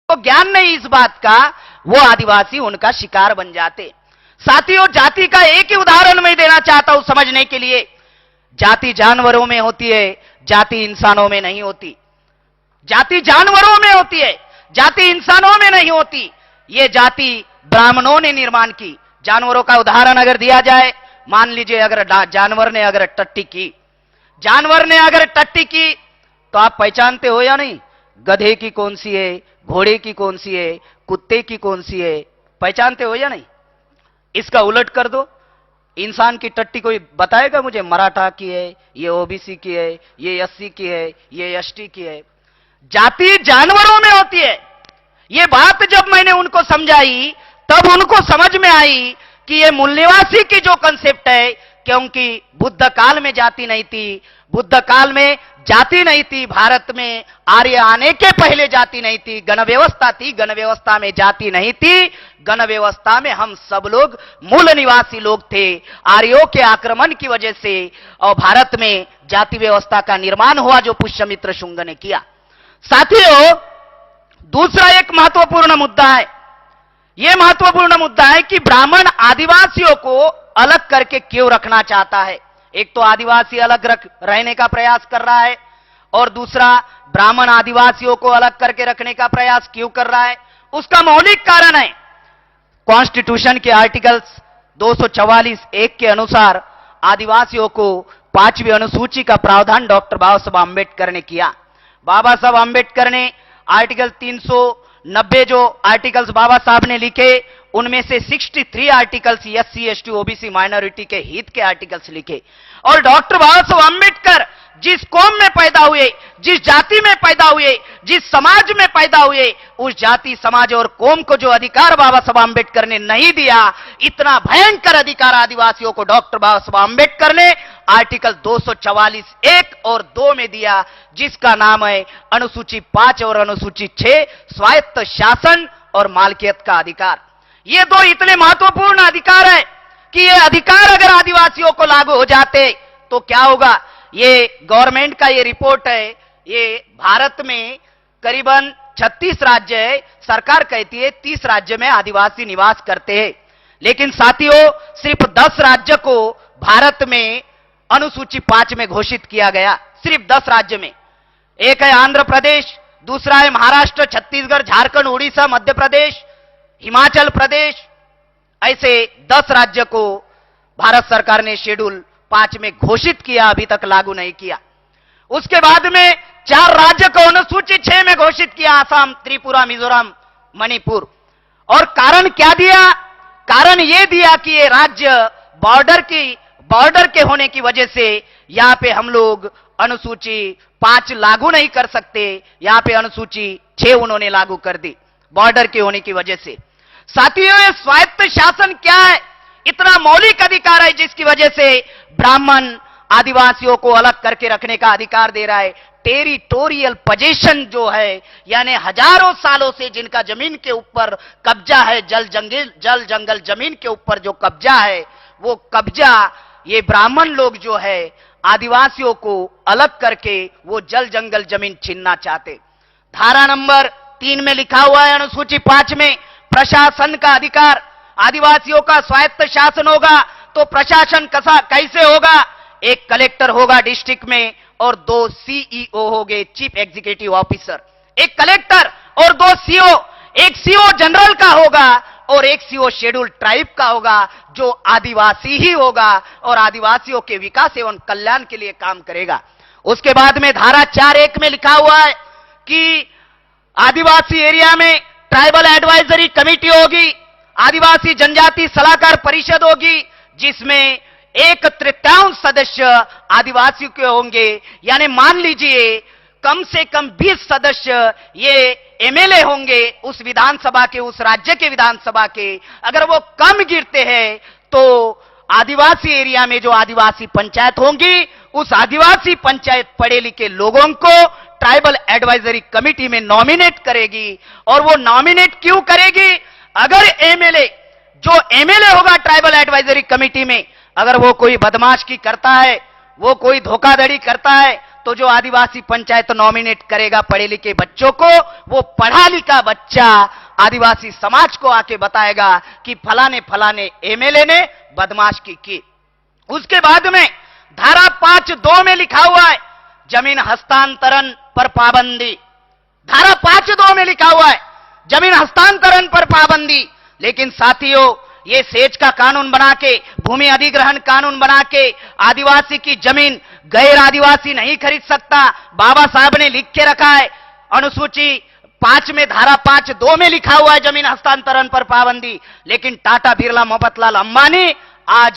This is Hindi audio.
तो ज्ञान नहीं इस बात का, वो आदिवासी उनका शिकार बन जाते। साथियों, जाति का एक ही उदाहरण मैं देना चाहता हूं समझने के लिए। जाति जानवरों में होती है, जाति इंसानों में नहीं होती। जाति जानवरों में होती है, जाति इंसानों में नहीं होती। ये जाति ब्राह्मणों ने निर्माण की। जानवरों का उदाहरण अगर दिया जाए, मान लीजिए अगर जानवर ने अगर टट्टी की, जानवर ने अगर टट्टी की तो आप पहचानते हो या नहीं? गधे की कौन सी है, घोड़े की कौन सी है, कुत्ते की कौन सी है, पहचानते हो या नहीं? इसका उलट कर दो, इंसान की टट्टी कोई बताएगा मुझे? मराठा की है, ये ओबीसी की है, ये एससी की है, ये एसटी की है। जाति जानवरों में होती है। ये बात जब मैंने उनको समझाई तब उनको समझ में आई कि ये मूल निवासी की जो कंसेप्ट है, क्योंकि बुद्ध काल में जाति नहीं थी, बुद्ध काल में जाति नहीं थी, भारत में आर्य आने के पहले जाति नहीं थी, गण व्यवस्था थी, गण व्यवस्था में जाति नहीं थी। गण व्यवस्था में हम सब लोग मूल निवासी लोग थे। आर्यों के आक्रमण की वजह से और भारत में जाति व्यवस्था का निर्माण हुआ जो पुष्यमित्र शुंग ने किया। साथियों, दूसरा एक महत्वपूर्ण मुद्दा है। यह महत्वपूर्ण मुद्दा है कि ब्राह्मण आदिवासियों को अलग करके क्यों रखना चाहता है। एक तो आदिवासी अलग रहने का प्रयास कर रहा है, और दूसरा ब्राह्मण आदिवासियों को अलग करके रखने का प्रयास क्यों कर रहा है। उसका मौलिक कारण है, कॉन्स्टिट्यूशन के आर्टिकल्स 244(1) के अनुसार आदिवासियों को 5वीं अनुसूची का प्रावधान डॉक्टर बाबा साहब आंबेडकर ने किया। बाबा साहब आंबेडकर ने आर्टिकल 390 जो आर्टिकल्स बाबा साहब ने लिखे, उनमें से 63 articles SC ST OBC minority के हित के आर्टिकल्स लिखे। और डॉक्टर बाबा साहब आंबेडकर जिस कौम में पैदा हुए, जिस जाति में पैदा हुए, जिस समाज में पैदा हुए, उस जाति समाज और कौम को जो अधिकार बाबा साहब आंबेडकर ने नहीं दिया, इतना भयंकर अधिकार आदिवासियों को डॉक्टर बाबा साहब आंबेडकर ने आर्टिकल 244(1) और 2 में दिया, जिसका नाम है अनुसूची 5 और अनुसूची 6, स्वायत्त शासन और मालकियत का अधिकार। ये दो इतने महत्वपूर्ण अधिकार है कि ये अधिकार अगर आदिवासियों को लागू हो जाते तो क्या होगा। ये गवर्नमेंट का ये रिपोर्ट है, ये भारत में करीबन 36 राज्य है, सरकार कहती है 30 राज्य में आदिवासी निवास करते हैं, लेकिन साथियों सिर्फ 10 राज्य को भारत में अनुसूची 5 में घोषित किया गया। सिर्फ 10 राज्य में, एक है आंध्र प्रदेश, दूसरा है महाराष्ट्र, छत्तीसगढ़, झारखंड, उड़ीसा, मध्य प्रदेश, हिमाचल प्रदेश। ऐसे 10 राज्य को भारत सरकार ने शेड्यूल 5 में घोषित किया, अभी तक लागू नहीं किया। उसके बाद में 4 राज्य को अनुसूची 6 में घोषित किया, आसाम, त्रिपुरा, मिजोरम, मणिपुर। और कारण क्या दिया? कारण यह दिया कि ये राज्य बॉर्डर के होने की वजह से यहां पे हम लोग अनुसूची 5 लागू नहीं कर सकते, यहां पे अनुसूची 6 उन्होंने लागू कर दी बॉर्डर के होने की वजह से। साथियों, ये स्वायत्त शासन क्या है? इतना मौलिक अधिकार है जिसकी वजह से ब्राह्मण आदिवासियों को अलग करके रखने का अधिकार दे रहा है। टेरिटोरियल पोजीशन जो है, यानी हजारों सालों से जिनका जमीन के ऊपर कब्जा है, जल जंगल जमीन के ऊपर जो कब्जा है, वो कब्जा ये ब्राह्मण लोग जो है आदिवासियों को अलग करके वो जल जंगल जमीन छीनना चाहते। धारा नंबर 3 में लिखा हुआ है अनुसूची 5 में प्रशासन का अधिकार। आदिवासियों का स्वायत्त शासन होगा तो प्रशासन कैसे होगा? एक कलेक्टर होगा डिस्ट्रिक्ट में और 2 सीईओ होंगे, चीफ एग्जीक्यूटिव ऑफिसर। एक कलेक्टर और 2 सीओ, एक सीओ जनरल का होगा और एक सीओ शेड्यूल ट्राइब का होगा, जो आदिवासी ही होगा और आदिवासियों के विकास एवं कल्याण के लिए काम करेगा। उसके बाद में धारा 4(1) में लिखा हुआ है कि आदिवासी एरिया में ट्राइबल एडवाइजरी कमेटी होगी, आदिवासी जनजाति सलाहकार परिषद होगी, जिसमें 1/3 सदस्य आदिवासियों के होंगे। यानी मान लीजिए कम से कम 20 सदस्य ये एमएलए होंगे उस विधानसभा के, उस राज्य के विधानसभा के। अगर वो कम गिरते हैं तो आदिवासी एरिया में जो आदिवासी पंचायत होंगी, उस आदिवासी पंचायत पढ़े लिखे लोगों को ट्राइबल एडवाइजरी कमेटी में नॉमिनेट करेगी। और वो नॉमिनेट क्यों करेगी? अगर जो एमएलए होगा ट्राइबल एडवाइजरी कमेटी में, अगर वो कोई बदमाशी करता है, वो कोई धोखाधड़ी करता है, तो जो आदिवासी पंचायत नॉमिनेट करेगा पढ़े लिखे बच्चों को, वो पढ़ा लिखा बच्चा आदिवासी समाज को आके बताएगा कि फलाने फलाने एमएलए ने बदमाशी की। उसके बाद में धारा 5(2) में लिखा हुआ है जमीन हस्तांतरण पर पाबंदी। धारा 5(2) में लिखा हुआ है जमीन हस्तांतरण पर पाबंदी। लेकिन साथियों, ये सेज का कानून बना के, भूमि अधिग्रहण कानून बना के आदिवासी की जमीन गैर आदिवासी नहीं खरीद सकता। बाबा साहब ने लिख के रखा है अनुसूची 5 में, धारा 5(2) में लिखा हुआ है जमीन हस्तांतरण पर पाबंदी। लेकिन टाटा, बिरला, मोहब्बतलाल अंबानी आज